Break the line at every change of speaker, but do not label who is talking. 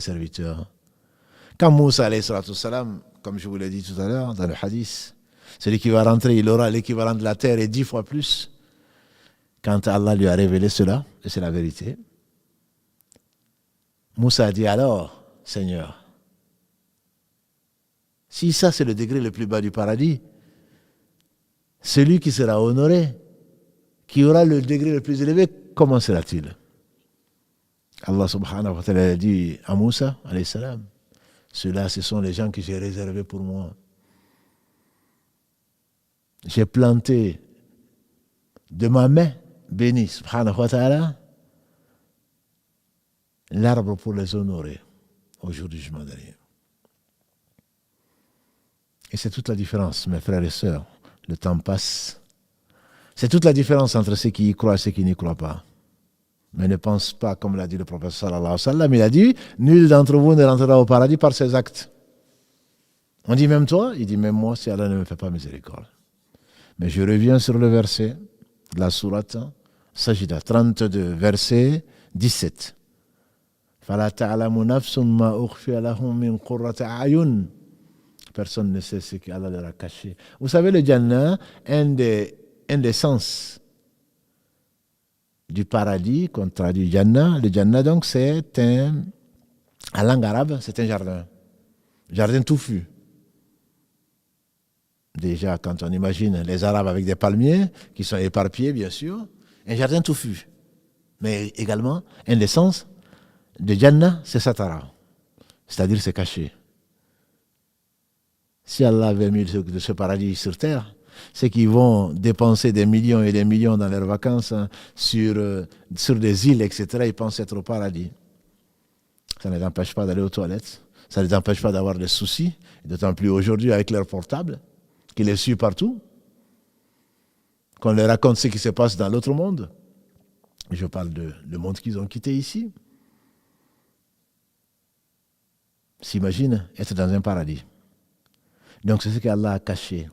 serviteurs. Quand Moussa, alayhi salatu salam, comme je vous l'ai dit tout à l'heure dans le hadith, celui qui va rentrer, il aura l'équivalent de la terre et 10 fois plus. Quand Allah lui a révélé cela, et c'est la vérité, Moussa a dit alors, Seigneur, si ça c'est le degré le plus bas du paradis, celui qui sera honoré, qui aura le degré le plus élevé, comment sera-t-il? Allah subhanahu wa ta'ala a dit à Moussa, alayhi salam, ceux-là, ce sont les gens que j'ai réservés pour moi. J'ai planté de ma main bénie, subhanahu wa ta'ala, l'arbre pour les honorer au jour du jugement dernier. Et c'est toute la différence, mes frères et sœurs. Le temps passe. C'est toute la différence entre ceux qui y croient et ceux qui n'y croient pas. Mais ne pense pas, comme l'a dit le prophète sallallahu alayhi wa sallam, il a dit, nul d'entre vous ne rentrera au paradis par ses actes. On dit même toi, il dit même moi, si Allah ne me fait pas miséricorde. Mais je reviens sur le verset de la sourate Sajida 32, verset 17. فَلَا تَعْلَمُ نَفْسٌ مَا أُخْفِيَ لَهُم مِّن قُرَّةِ أَعْيُنٍ. Personne ne sait ce qu'Allah leur a caché. Vous savez, le Jannah, un des sens du paradis, qu'on traduit Jannah. Le Jannah, donc, c'est en langue arabe, c'est un jardin. Jardin touffu. Déjà, quand on imagine les Arabes avec des palmiers, qui sont éparpillés, bien sûr, un jardin touffu. Mais également, un des sens de Jannah, c'est Satara. C'est-à-dire, c'est caché. Si Allah avait mis de ce paradis sur terre, c'est qu'ils vont dépenser des millions et des millions dans leurs vacances sur des îles, etc. Ils pensent être au paradis. Ça ne les empêche pas d'aller aux toilettes. Ça ne les empêche pas d'avoir des soucis. D'autant plus aujourd'hui avec leur portable, qui les suit partout. Qu'on leur raconte ce qui se passe dans l'autre monde. Je parle du monde qu'ils ont quitté ici. S'imagine être dans un paradis. Donc c'est ce qu'Allah a caché